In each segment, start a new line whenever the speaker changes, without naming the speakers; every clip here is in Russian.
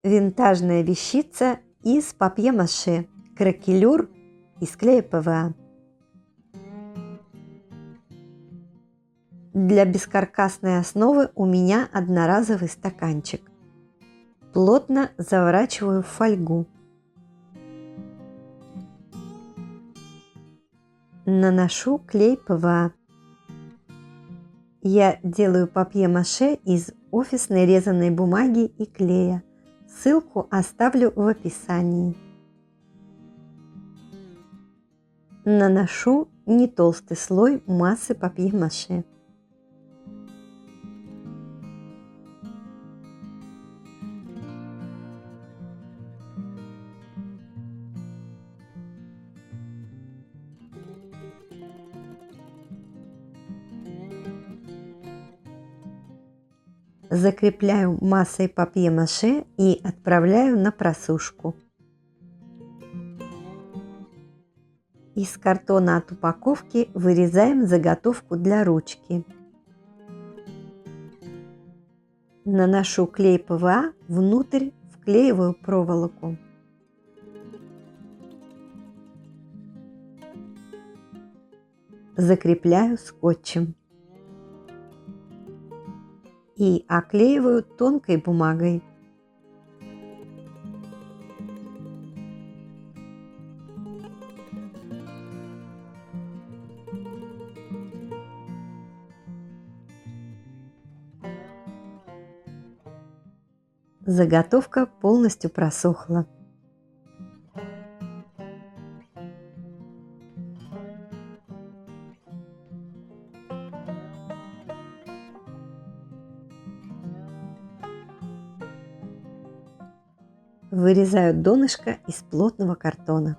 Винтажная вещица из папье-маше, кракелюр из клея ПВА. Для бескаркасной основы у меня одноразовый стаканчик. Плотно заворачиваю в фольгу. Наношу клей ПВА. Я делаю папье-маше из офисной резаной бумаги и клея. Ссылку оставлю в описании. Наношу не толстый слой массы папье-маше. Закрепляю массой папье-маше и отправляю на просушку. Из картона от упаковки вырезаем заготовку для ручки. Наношу клей ПВА внутрь, вклеиваю проволоку. Закрепляю скотчем. И оклеиваю тонкой бумагой. Заготовка полностью просохла. Вырезаю донышко из плотного картона.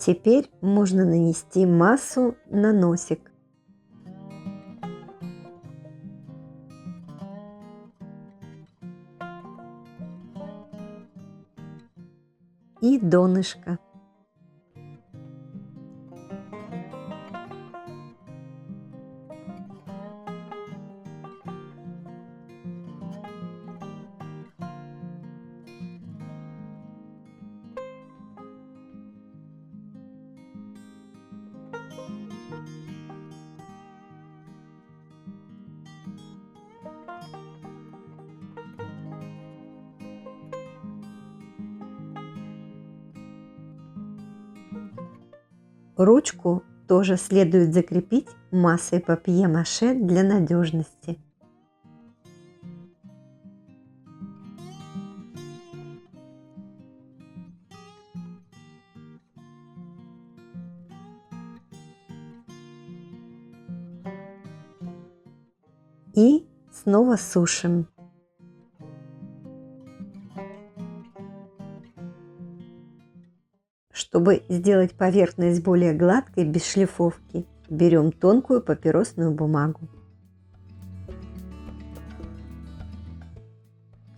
Теперь можно нанести массу на носик. И донышко. Ручку тоже следует закрепить массой папье-маше для надежности. И снова сушим. Чтобы сделать поверхность более гладкой, без шлифовки, берем тонкую папиросную бумагу.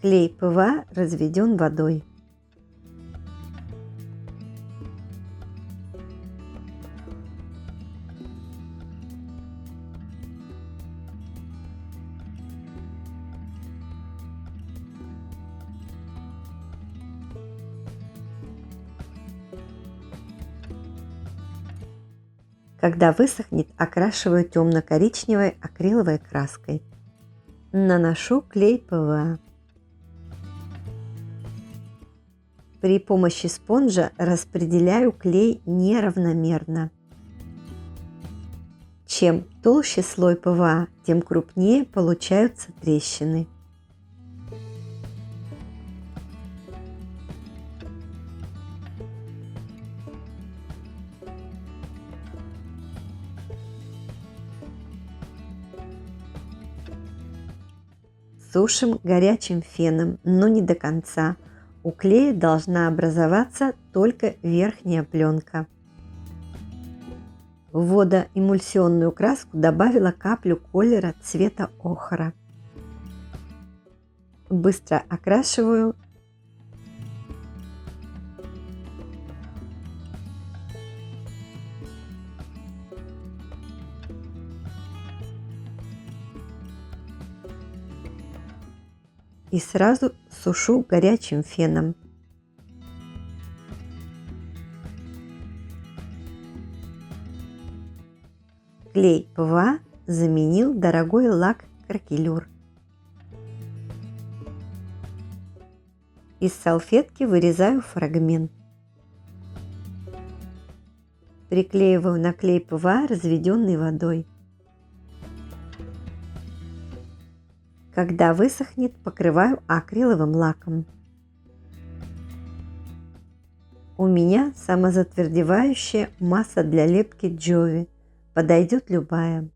Клей ПВА разведен водой. Когда высохнет, окрашиваю темно-коричневой акриловой краской. Наношу клей ПВА. При помощи спонжа распределяю клей неравномерно. Чем толще слой ПВА, тем крупнее получаются трещины. Сушим горячим феном, но не до конца. У клея должна образоваться только верхняя пленка. В водоэмульсионную краску добавила каплю колера цвета охра. Быстро окрашиваю. И сразу сушу горячим феном. Клей ПВА заменил дорогой лак Кракелюр. Из салфетки вырезаю фрагмент. Приклеиваю на клей ПВА, разведенный водой. Когда высохнет, покрываю акриловым лаком. У меня самозатвердевающая масса для лепки Jovi. Подойдет любая.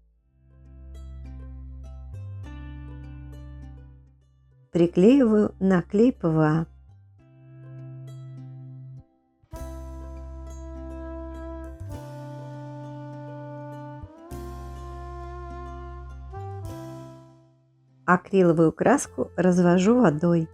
Приклеиваю на клей ПВА. Акриловую краску развожу водой.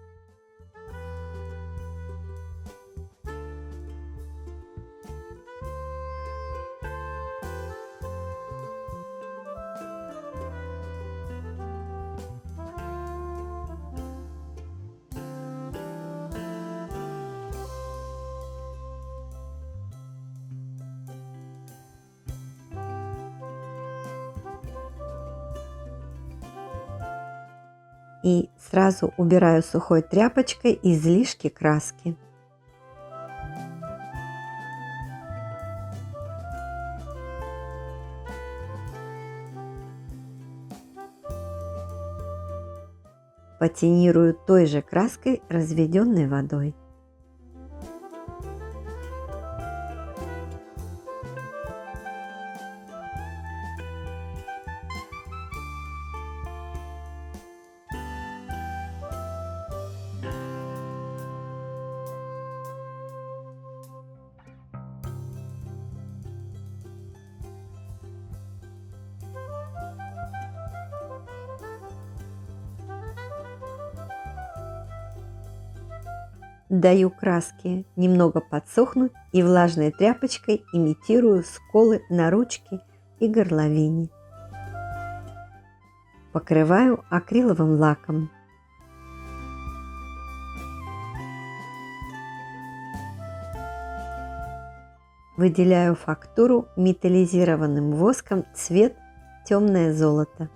И сразу убираю сухой тряпочкой излишки краски. Патинирую той же краской, разведенной водой. Даю краске немного подсохнуть и влажной тряпочкой имитирую сколы на ручке и горловине. Покрываю акриловым лаком. Выделяю фактуру металлизированным воском цвет темное золото.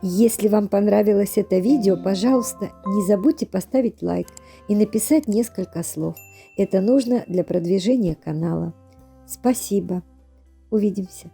Если вам понравилось это видео, пожалуйста, не забудьте поставить лайк и написать несколько слов. Это нужно для продвижения канала. Спасибо. Увидимся.